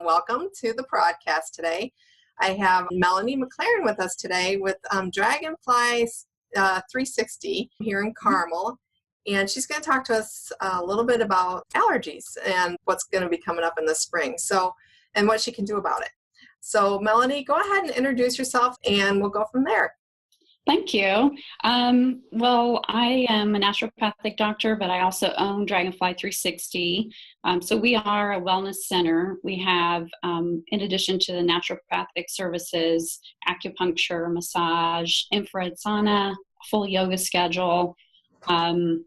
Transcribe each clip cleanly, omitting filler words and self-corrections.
welcome to the broadcast today. I have Melanie McLaren with us today with Dragonfly 360 here in Carmel, and she's going to talk to us a little bit about allergies and what's going to be coming up in the spring, and what she can do about it. So Melanie, go ahead and introduce yourself and we'll go from there. Thank you. Well, I am a naturopathic doctor, but I also own Dragonfly 360. So we are a wellness center. We have, in addition to the naturopathic services, acupuncture, massage, infrared sauna, full yoga schedule. And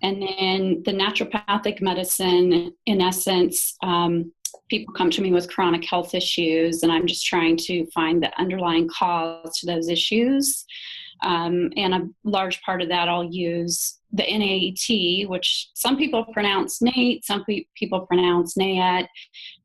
then the naturopathic medicine, in essence, people come to me with chronic health issues, and I'm just trying to find the underlying cause to those issues. And a large part of that I'll use the NAET, which some people pronounce NAET, some people pronounce NAET,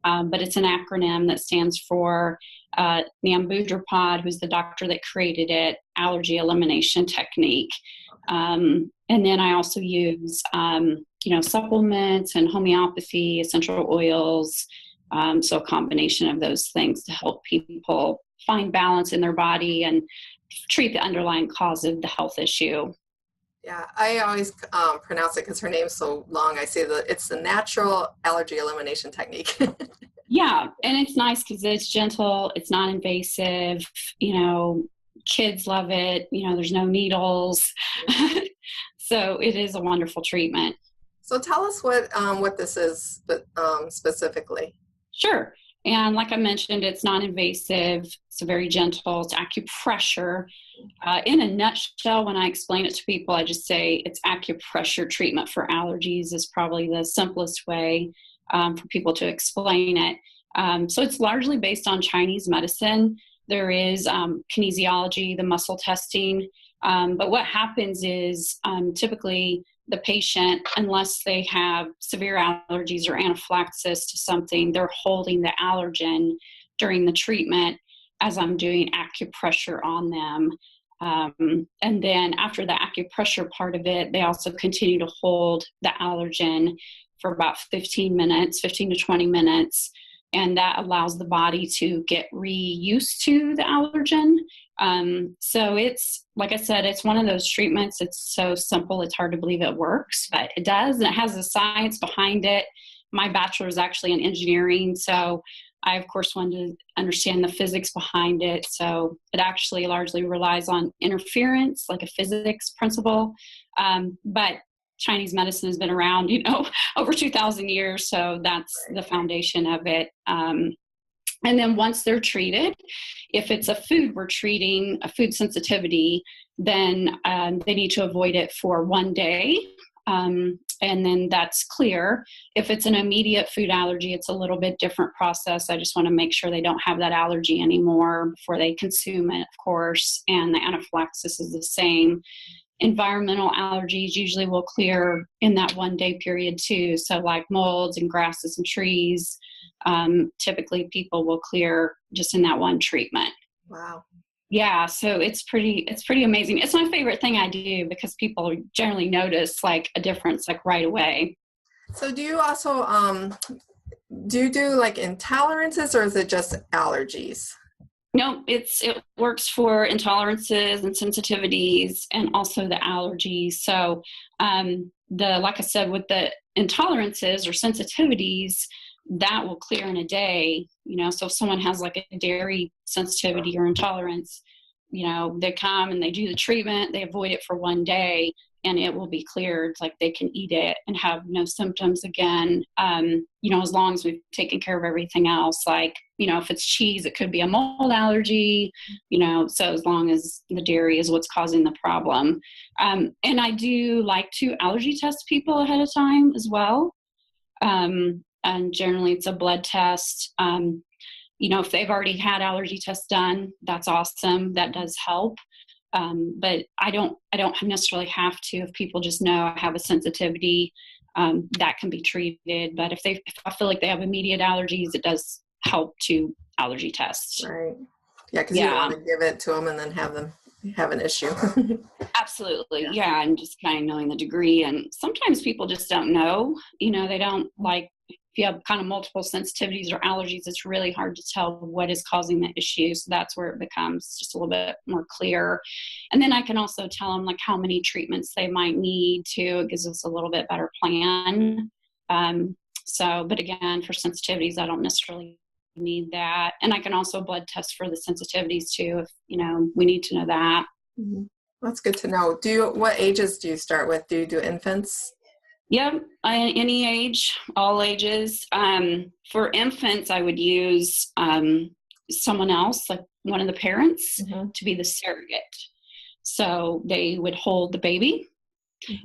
but it's an acronym that stands for Nambudrapad, who's the doctor that created it, allergy elimination technique. And then I also use, supplements and homeopathy, essential oils, so a combination of those things to help people find balance in their body and treat the underlying cause of the health issue. Yeah, I always pronounce it because her name's so long. I say that it's the natural allergy elimination technique. Yeah, and it's nice because it's gentle, it's non-invasive, kids love it, there's no needles. So it is a wonderful treatment. So tell us what this is specifically. Sure. And like I mentioned, it's non-invasive. It's very gentle. It's acupressure. In a nutshell, when I explain it to people, I just say it's acupressure treatment for allergies is probably the simplest way for people to explain it. So it's largely based on Chinese medicine. There is kinesiology, the muscle testing. But what happens is typically the patient, unless they have severe allergies or anaphylaxis to something, they're holding the allergen during the treatment as I'm doing acupressure on them. And then after the acupressure part of it, they also continue to hold the allergen for about 15 to 20 minutes. And that allows the body to get reused to the allergen. So it's, like I said, it's one of those treatments. It's so simple, it's hard to believe it works, but it does. And it has the science behind it. My bachelor is actually in engineering. So I, of course, wanted to understand the physics behind it. So it actually largely relies on interference, like a physics principle. But Chinese medicine has been around, over 2,000 years. So that's the foundation of it. And then once they're treated, if it's a food we're treating, a food sensitivity, then they need to avoid it for 1 day. And then that's clear. If it's an immediate food allergy, it's a little bit different process. I just want to make sure they don't have that allergy anymore before they consume it, of course. And the anaphylaxis is the same. Environmental allergies usually will clear in that 1 day period too. So like molds and grasses and trees, typically people will clear just in that one treatment. Wow. Yeah. So it's pretty amazing. It's my favorite thing I do because people generally notice like a difference like right away. So do you also, do like intolerances, or is it just allergies? No, it works for intolerances and sensitivities and also the allergies. So like I said, with the intolerances or sensitivities, that will clear in a day. So if someone has like a dairy sensitivity or intolerance, they come and they do the treatment, they avoid it for 1 day, and it will be cleared. Like they can eat it and have no symptoms again. As long as we've taken care of everything else, like, if it's cheese, it could be a mold allergy, so as long as the dairy is what's causing the problem. And I do like to allergy test people ahead of time as well. And generally it's a blood test. If they've already had allergy tests done, that's awesome. That does help. But I don't necessarily have to. If people just know I have a sensitivity, that can be treated. But if I feel like they have immediate allergies, it does help to allergy tests. Right. Yeah, because you don't want to give it to them and then have them have an issue. Absolutely. Yeah. And just kind of knowing the degree. And sometimes people just don't know, they don't like, if you have kind of multiple sensitivities or allergies, it's really hard to tell what is causing the issue. So that's where it becomes just a little bit more clear. And then I can also tell them like how many treatments they might need too. It gives us a little bit better plan. But again, for sensitivities, I don't necessarily need that. And I can also blood test for the sensitivities too, if, we need to know that. Mm-hmm. That's good to know. What ages do you start with? Do you do infants? Yep, any age, all ages. For infants, I would use someone else, like one of the parents, to be the surrogate. So they would hold the baby,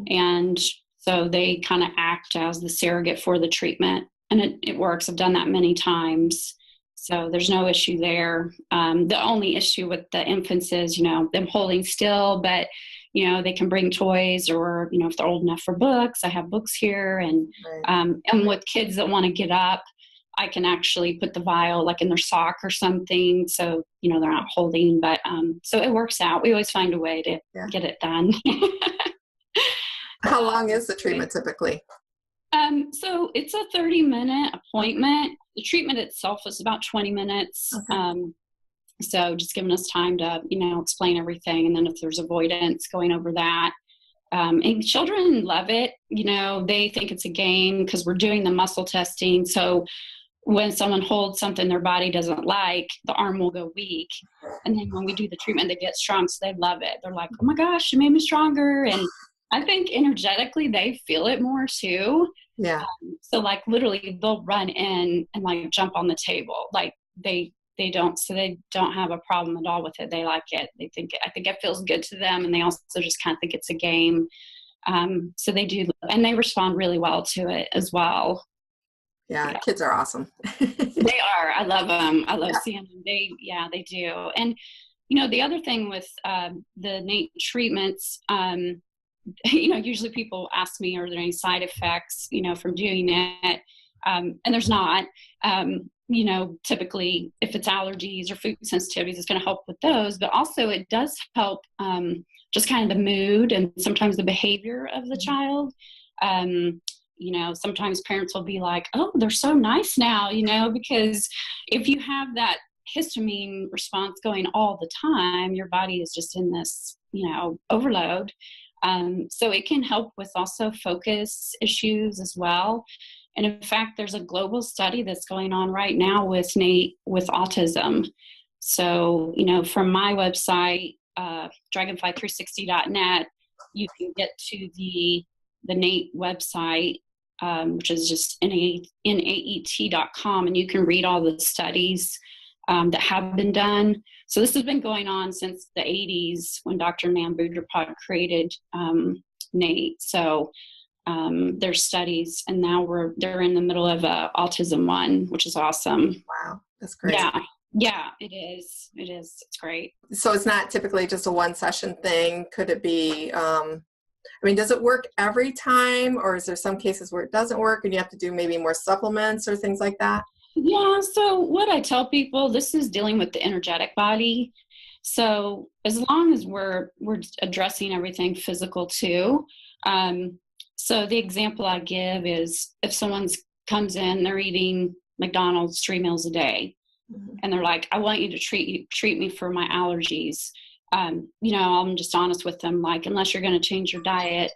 and so they kind of act as the surrogate for the treatment. And it works. I've done that many times. So there's no issue there. The only issue with the infants is, them holding still, but they can bring toys, or, if they're old enough for books, I have books here. And, and with kids that want to get up, I can actually put the vial like in their sock or something. So, they're not holding, but, so it works out. We always find a way to get it done. How long is the treatment typically? So it's a 30-minute appointment. The treatment itself is about 20 minutes. Okay. So just giving us time to, explain everything. And then if there's avoidance, going over that. And children love it. They think it's a game because we're doing the muscle testing. So when someone holds something their body doesn't like, the arm will go weak. And then when we do the treatment, they get strong. So they love it. They're like, oh my gosh, you made me stronger. And I think energetically they feel it more too. Yeah. So like literally they'll run in and like jump on the table. Like they don't have a problem at all with it. They like it. I think it feels good to them. And they also just kind of think it's a game. So they do, and they respond really well to it as well. Yeah. Kids are awesome. They are. I love them. I love seeing them. They do. And, the other thing with the NAET treatments, usually people ask me, are there any side effects, from doing it? And there's not. Typically if it's allergies or food sensitivities, it's going to help with those, but also it does help just kind of the mood and sometimes the behavior of the child. Sometimes parents will be like, oh, they're so nice now, because if you have that histamine response going all the time, your body is just in this, overload. So it can help with also focus issues as well. And in fact, there's a global study that's going on right now with NAET with autism. So, from my website, dragonfly360.net, you can get to the NAET website, which is just NAET.com, and you can read all the studies that have been done. So this has been going on since the 80s when Dr. Namboodrapad created NAET. So there's studies, and now they're in the middle of a autism one, which is awesome. Wow, that's great. Yeah, it is. It's great. So it's not typically just a one session thing. Could it be, does it work every time, or is there some cases where it doesn't work and you have to do maybe more supplements or things like that? Yeah, so what I tell people, this is dealing with the energetic body. So as long as we're addressing everything physical too. So the example I give is if someone comes in, they're eating McDonald's 3 meals a day, and they're like, I want you to treat me for my allergies. I'm just honest with them, like, unless you're going to change your diet,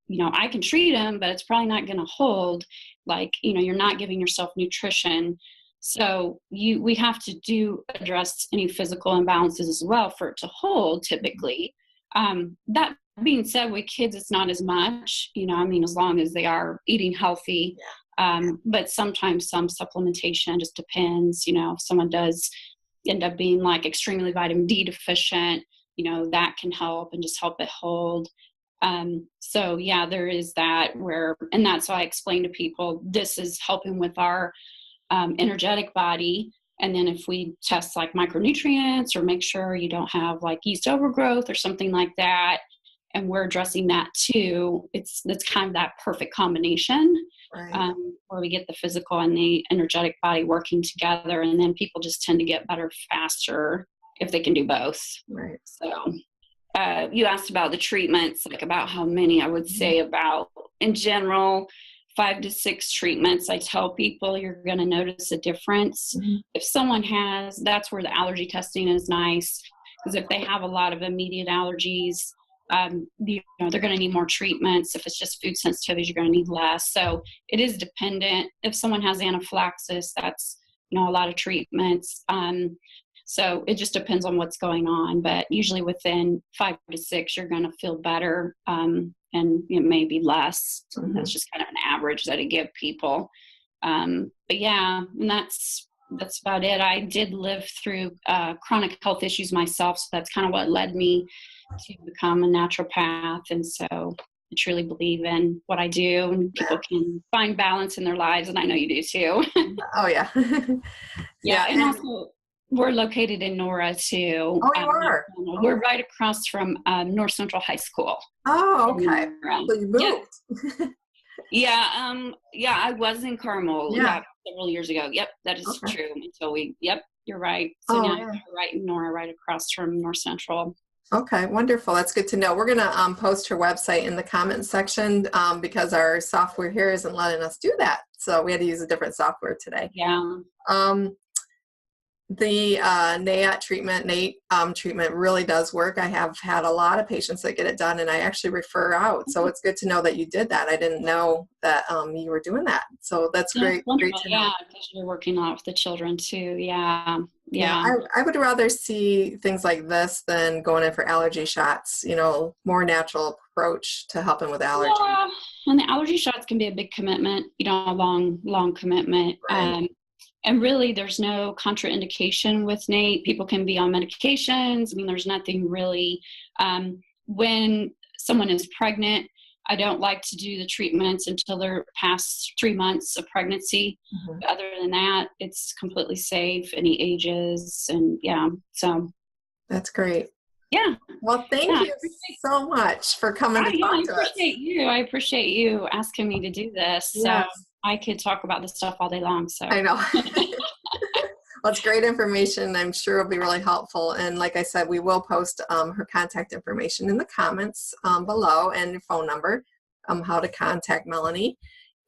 I can treat them, but it's probably not going to hold. Like, you're not giving yourself nutrition. So we have to address any physical imbalances as well for it to hold typically. That being said, with kids, it's not as much, as long as they are eating healthy. But sometimes some supplementation just depends, if someone does end up being like extremely vitamin D deficient, that can help and just help it hold. So yeah, there is that and that's why I explain to people, this is helping with our energetic body. And then if we test like micronutrients or make sure you don't have like yeast overgrowth or something like that, and we're addressing that too, that's kind of that perfect combination, right. Where we get the physical and the energetic body working together. And then people just tend to get better faster if they can do both. Right. So you asked about the treatments, like about how many. I would say about, in general, 5 to 6 treatments. I tell people you're going to notice a difference. Mm-hmm. If someone has, that's where the allergy testing is nice, because if they have a lot of immediate allergies, they're going to need more treatments. If it's just food sensitivities, you're going to need less. So it is dependent. If someone has anaphylaxis, that's, a lot of treatments. So it just depends on what's going on, but usually within 5 to 6, you're going to feel better, and it may be less. Mm-hmm. That's just kind of an average that I give people. But yeah, and that's about it. I did live through chronic health issues myself, so that's kind of what led me to become a naturopath. And so I truly believe in what I do, and people can find balance in their lives, and I know you do too. Oh yeah. Yeah, and also we're located in Nora too. Oh, you are? We're right across from North Central High School. Oh, okay. So you moved. Yeah, I was in Carmel several years ago. Yep, that is true. Until you're right. So now you're right in Nora, right across from North Central. Okay, wonderful. That's good to know. We're going to post her website in the comments section because our software here isn't letting us do that. So we had to use a different software today. Yeah. The NAET treatment really does work. I have had a lot of patients that get it done, and I actually refer out. So it's good to know that you did that. I didn't know that you were doing that. So that's great. Great to know. Yeah, because you're working a lot with the children too. Yeah. I would rather see things like this than going in for allergy shots. More natural approach to helping with allergies. Yeah, and the allergy shots can be a big commitment. A long commitment. Right. And really, there's no contraindication with NAET. People can be on medications. There's nothing really. When someone is pregnant, I don't like to do the treatments until they're past 3 months of pregnancy. Mm-hmm. But other than that, it's completely safe, any ages, and so. That's great. Yeah. Well, thank you so much for coming to talk to us. I appreciate you asking me to do this. Yes. So I could talk about this stuff all day long. So I know. Well, it's great information. I'm sure it'll be really helpful. And like I said, we will post her contact information in the comments below, and your phone number, how to contact Melanie.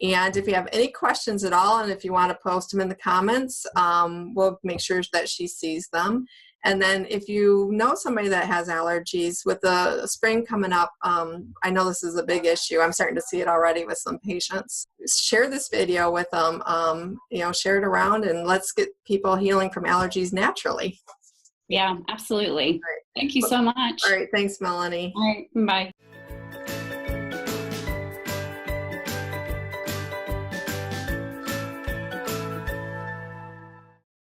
And if you have any questions at all, and if you want to post them in the comments, we'll make sure that she sees them. And then if you know somebody that has allergies, with the spring coming up, I know this is a big issue. I'm starting to see it already with some patients. Share this video with them, share it around, and let's get people healing from allergies naturally. Yeah, absolutely. Right. Thank you so much. All right. Thanks, Melanie. All right. Bye.